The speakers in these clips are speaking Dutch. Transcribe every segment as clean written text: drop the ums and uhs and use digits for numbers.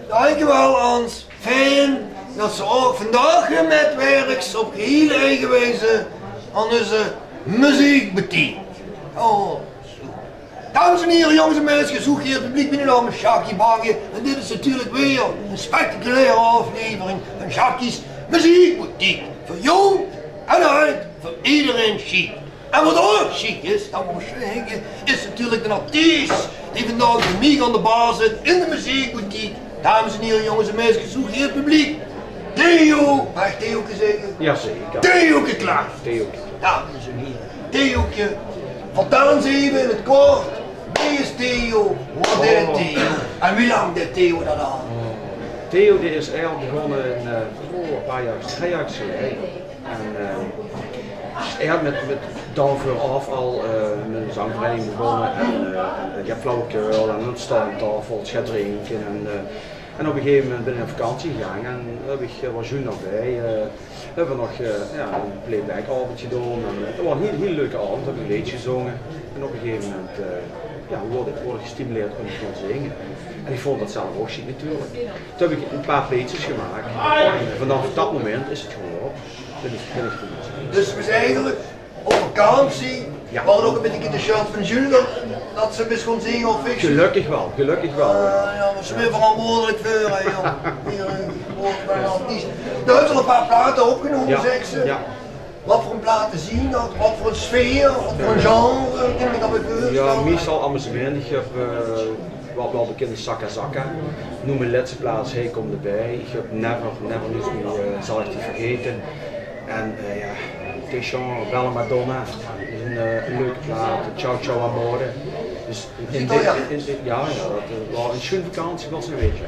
Dankjewel Hans. Fijn dat ze ook vandaag weer metwerks op geheel eigen wijze aan onze muziekboutique. Oh, zo. Dames en heren, jongens en meisjes, zoek hier het publiek binnen met Jackie Bagge. En dit is natuurlijk weer een spectaculaire aflevering van Jackie's muziekboutique. Voor jong en oud, voor iedereen chic. En wat ook chic is, dat moet ik zeggen, is natuurlijk de artiest die vandaag met mij aan de baas zit in de muziekboutique. Dames en heren, jongens en meisjes, zoek hier het publiek. Theo, mag ik Theoke zeggen? Jazeker. Theoke klaar. Theoke. Dames en heren, Theoke, vertel eens even in het kort, wie is Theo, wat deed Theo en wie lang deed Theo dat aan? Theo die is eigenlijk begonnen een paar jaar, 3 jaar geleden. En hij had met daarvoor af al met een zangvereniging begonnen en ik heb flauwekul en een standtafel, gaat drinken en op een gegeven moment ben ik op vakantie gegaan en was June nog bij. We hebben nog een playback avondje gedaan en het was een heel leuke avond, we hebben een liedje gezongen en op een gegeven moment word ik gestimuleerd om te gaan zingen. En ik vond dat zelf ook chic natuurlijk. Toen heb ik een paar liedjes gemaakt en vanaf dat moment is het gewoon op. Dus we zijn eigenlijk op vakantie, we hadden ook een beetje de chance van Jules dat ze best kon zingen of fiction. Gelukkig wel, gelukkig wel. Ja, we zijn weer verantwoordelijk voor, hè, joh. Hier, bij een artiest. Er heeft al een paar platen opgenomen, zegt ze. Ja. Wat voor een platen zien dat? Wat voor een sfeer, wat voor een genre, kan ik dat bij voorstellen? Ja, meestal amusement. Ik heb wat wel bekende Sakka Sakka. Noem mijn laatste plaats, hij komt erbij. Ik heb Never niets meer, zal ik die vergeten. En Deschamps, Bella Madonna, is een leuke plaat, Ciao Ciao Amore. Dus dat was een schöne vakantie was een beetje.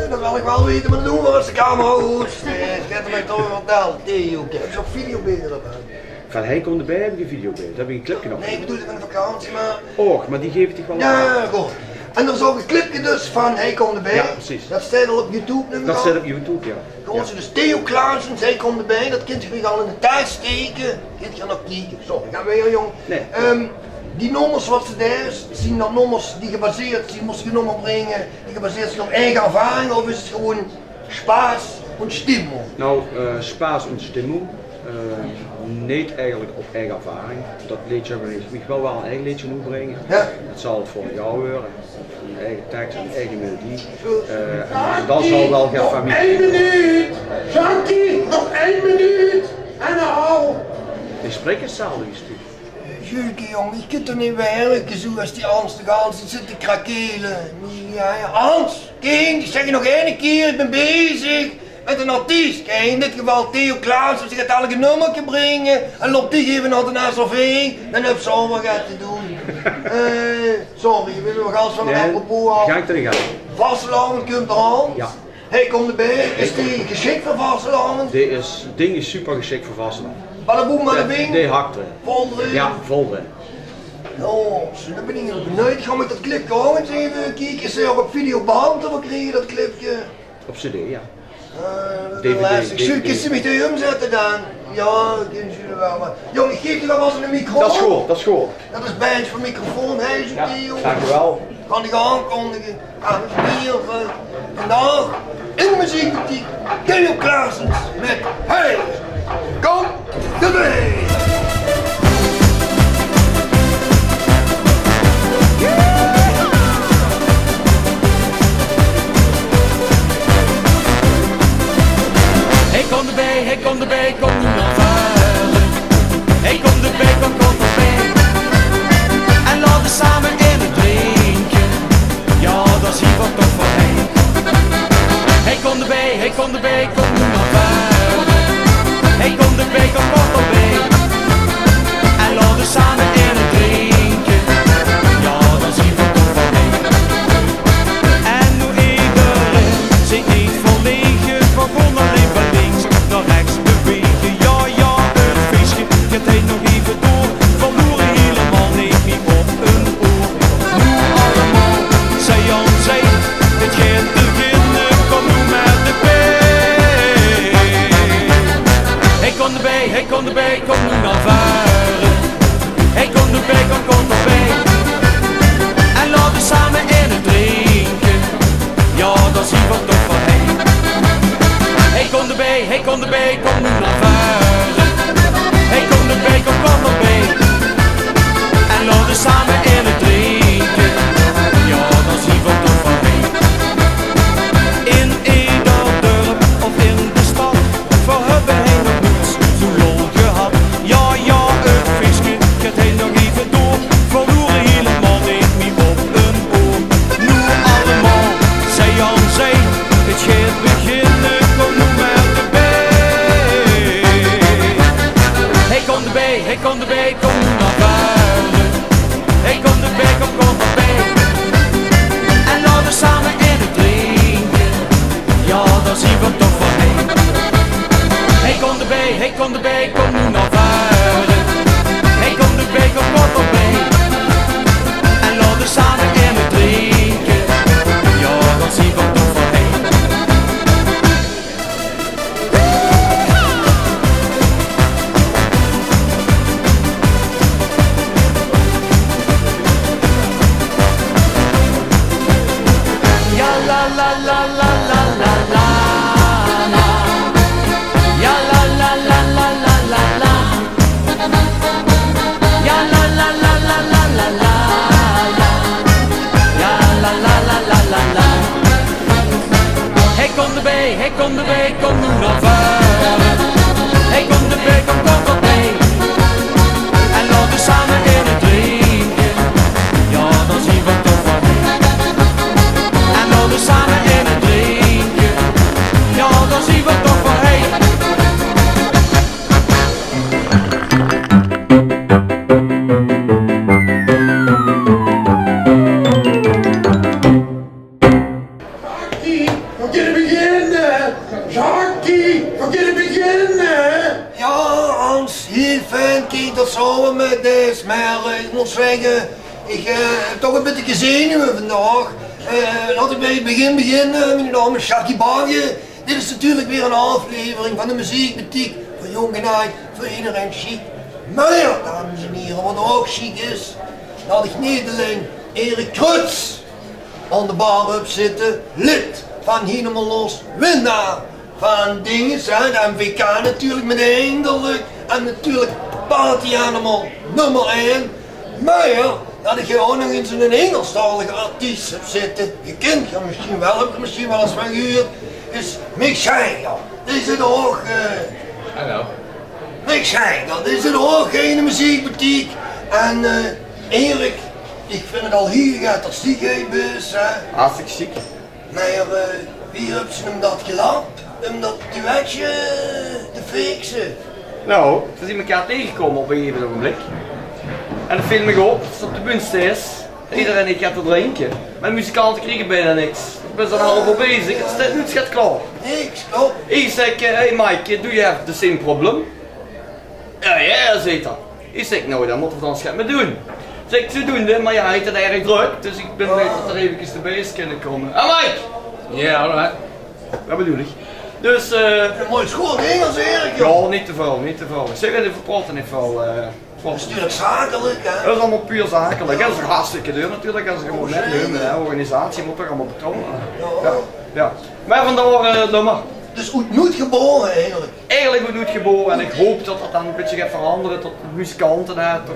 Dat wil ik wel weten, maar dat doen we als de camera goed. Ik heb mij toch verteld, Theo, ik heb zo'n videobeelden erbij. Van hij komt erbij, heb ik een videobeeld, heb ik een clipje nog. Nee, ik bedoel het van de vakantie, maar... Och, maar die geef ik toch wel aan. Ja, goed. En er is ook een clipje dus van hij komt erbij. Ja, precies. Dat staat al op YouTube nu. Dat staat op YouTube, ja. Gewoon dus Theo Klaassen, hij komt erbij, dat kind je al in de tijd steken. Kind gaat nog kijken. Zo, dan gaan we weer jong. Nee. Die nummers wat ze daar is, zien dan nummers die gebaseerd zijn, moest je nummer brengen, die gebaseerd zijn op eigen ervaring of is het gewoon Spaß en Stimmung? Nou, Spaß en Stimmung. Niet eigenlijk op eigen ervaring. Dat liedje hebben we wel een eigen liedje moeten brengen. Ja. Het zal voor jou horen. Een eigen tekst, een eigen melodie. En dat zal wel gaan familie. 1 minuut! Jackie, nog 1 minuut! En nou! Ik spreek hetzelfde is toe. Julke jongen, je kunt er niet werken zoals die Hans de Gans, die zit te krakelen. Ja, Hans, King, ik zeg je nog 1 keer, ik ben bezig met een artiest. Kijk, in dit geval Theo Klaassen, die gaat elke nummertje brengen en loopt die geven naar de SRV, dan heb je zo wat te doen. Sorry, we willen nog alles van een apropos af. Ga ik erin gaan. Vastelavond komt er aan. Ja. Hij komt erbij, is die geschikt voor vastelavond? Dit ding is super geschikt voor vastelavond. Badaboom, badabing? Die hakt erin. Vol erin? Ja, vol erin. Oh, dan ben ik heel benieuwd. Ik ga met dat clipje ook eens even kijken. Is er ook op videoband of kreeg je dat clipje? Op CD, ja. DVD. Ik zul je me omzetten dan. Ja, dat kunnen jullie wel. Maar jongen, geef je dat wel eens een microfoon? Dat is goed, dat is goed. Dat is bij voor microfoon, hij zoekt die jongen. Dankjewel. Kan ik aankondigen. Hier vandaag in de muziekboutique Theo Klaassen met Hey, kom erbij! Hij komt erbij, kom nu naar vuilen. Hij komt erbij, kom erbij. En laten we samen in het drinken. Ja, dat is hier wat toch voor mij. Hij komt erbij, kom nu naar vuilen. Hij komt erbij, kom erbij. even door, verloren helemaal, neem me op een oor. Nu allemaal, zij aan zij, het gaat beginnen, kom nu met de B. Hij kon erbij, kom nu naar varen. Hij kon erbij, kom erbij. En laten we samen in het drinken, ja dat zien we toch van hij. Hij kon erbij, kom nu naar varen. Hij kon erbij, kom erbij. En laten we samen in het drinken, ja dat zien we toch van hij. In ieder dorp of in de stad, voor hebben hij nog niets zo lol gehad. Ja, het visje gaat hij nog even door, verloren helemaal, neemt me op een oor. Nu allemaal, zij aan zij, het gaat beginnen, kom nu met de B. Hij kon erbij, kom nu naar buiten. Hij kon erbij, kom erbij. En laten we samen in het drinken, ja dat zien we toch van hij. Hij kon erbij, kom nu naar buiten. Hij kon erbij, kom erbij. En laten we samen in het drinken, ja dat zien we toch van hij. Ja la la la la la la la la. Ja la la la la la la la. Ja la la la la la la la la. Ja la la la la la la. Hij kon erbij, kom nu naar varen. Hij kon erbij, kom erbij. En laten we samen in het drinken, ja dan zien we toch van hij. En laten we samen in het drinken, ja dan zien we toch van hij. Jackie, we kunnen beginnen. Ja, Hans, heel fijn dat samen met deze, maar ik moet zeggen, ik heb toch een beetje zenuwen vandaag. Laten we bij het begin beginnen. Mijn naam is Jackie Bagge. Dit is natuurlijk weer een aflevering van de muziekboutique voor jong en oud, voor iedereen chic. Maar ja, dames en heren, wat ook chic is, dat ik niet alleen Erik Kruts aan de bar heb zitten, lid van Helemaal Los, winnaar van dingen, de MVK natuurlijk met eindelijk, en natuurlijk Party Animal nummer 1. Maar ja, dat ik ook nog eens een Engelstalige artiest heb zitten, je kent je misschien wel, heb je misschien wel eens van gehoord, is Mick Jagger. Die zit ook, Hallo. Mick Jagger, die zit ook in de muziekboutique. En Erik, ik vind het al heel gaaf dat die is, Hartstikke ziek. maar wie heeft ze hem dat gelapt? Om dat duetje te fixen? Nou, we zijn elkaar tegengekomen op een gegeven ogenblik. En dat viel me op, dat het op de bunst is. Iedereen ik gaat te drinken. Maar de muzikanten kregen bijna niks. Ik ben zo'n half al bezig, het gaat klaar. Niks, klopt. Ik zeg, hey Mike, do you have the same problem? Ja, zegt dat. Ik zeg, nou dan moeten we dan schep me doen. Zeg ik, zodoende, maar ja, hij heeft het erg druk, dus ik ben blij dat er eventjes de beest kunnen komen. Mike! Ja, alright. Wat bedoel ik? Dus Een mooi schoon Engels, Erik, joh. ja, niet te veel, niet te veel. Ik zeg even praten niet veel. Dat is natuurlijk zakelijk, hè. Dat is allemaal puur zakelijk. Dat is toch hartstikke duur natuurlijk, als je gewoon net neemt. De organisatie moet toch allemaal betonen. Ja. Maar vandaar nummer. Dus nooit geboren, eigenlijk. Eigenlijk wordt nooit geboren en ik hoop dat dat dan een beetje gaat veranderen tot de muzikanten daar toch.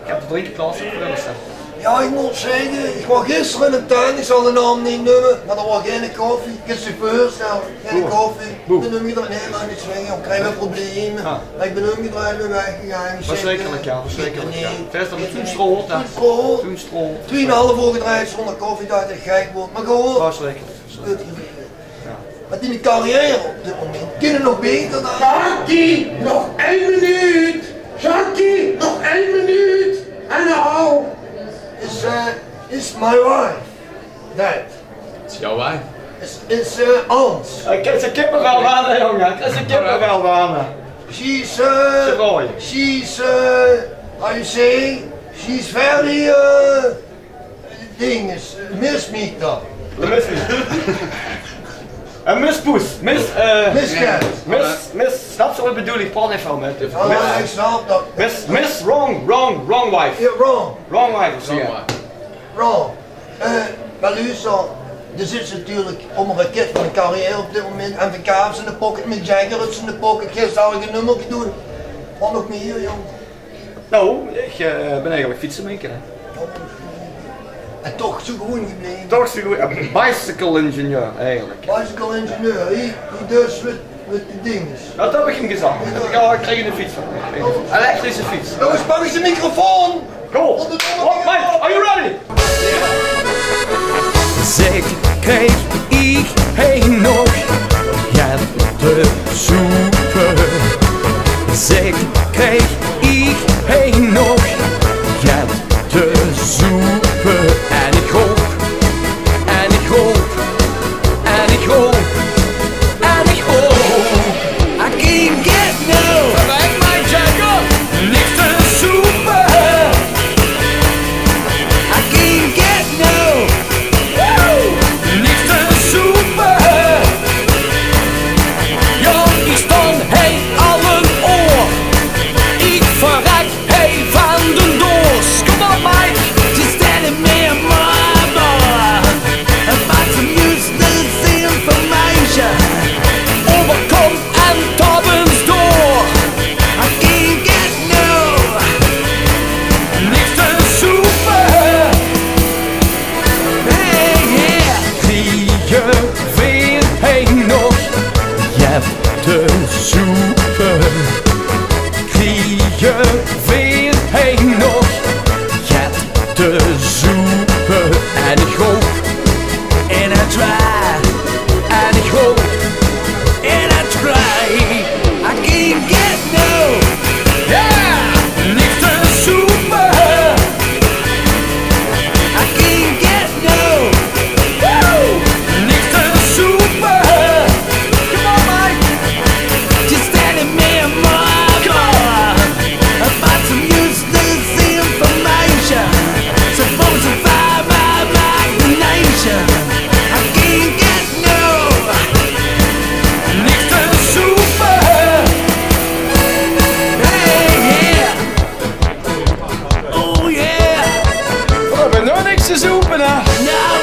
Ik heb de drinkenklasse op willen zetten. Ja, ik moet zeggen, ik was gisteren in de tuin, ik zal de naam niet noemen, maar er was geen koffie. Ik heb chauffeur snel, geen Boe. koffie. Boe. Ik ben omgedraaid, nee maar niet zwingen, ik krijg wel problemen. Ah. Maar ik ben omgedraaid en weggegaan. Verschrikkelijk, ja, verschrikkelijk. Ja. Nee. Verder met toen stroot, hè. Toen stroot. 2,5 uur gedraaid zonder koffie, dat ik gek word. Maar gewoon, Verschrikkelijk. goed gelegen. Maar in de carrière op dit moment, kunnen nog beter dan... Jackie, nog 1 minuut! Jackie, nog 1 minuut! En nou! Is my wife. That. Het is jouw wijn. Is Hans. Ik heb zijn kippenvel aan, hè, jongen. Ik heb zijn kippenvel aan. she's Roy. she's how you say, she's very dinges, mismeter. Mispoes. Miscat. Snap je wat bedoel ik? Praat even met. Ik snap dat. Wrong wife. Yeah, wrong. Wrong wife, zie je. Wrong. Maar luister, er zit natuurlijk om een raket van een carrière op dit moment. MVK's in de pocket, met Jaggers in de pocket. Gisteren had ik een nummertje doen. Wat nog meer, jong? Nou, ik ben eigenlijk fietsenmaker. En toch zo gewoon gebleven. Toch zo goed. Een bicycle ingenieur eigenlijk. Bicycle ingenieur, hij dus met de dinges. Dat heb ik hem gezegd. Ik kreeg een fiets van. Elektrische fiets. Jongens, pak eens de microfoon! Cool. What, mate, are you ready? Zeg, krijg ik nog ja te zoeken? Zeg, krijg ik nog ja te zoeken? En ik hoop, en ik hoop, en ik hoop, en ik hoop. I can't get no, like my jacket, niks te zoeken. I can't get no, niks te zoeken. Jong, ik stond hij al een oor. Ik verrek hij van de doos. Kom op, Mike, just telling me mama. About some useless information. Overkom en Tobbins door. I can't get no, niks te zoeken. Hey, yeah. Kriegen veel hij nog, je hebt te zoeken. Kriegen veel hij nog, je hebt te zoeken. En ik hoop, en I try, en ik hoop, en I try. I can't get no, yeah, niks te zoeken. I can't get no, niks te zoeken. Come on, Mike, just telling me mama about some useless information. Supposed to find my imagination. I can't get no, niks te zoeken. Hey, yeah. Oh yeah. We hebben nog niks te zoeken, hè? No,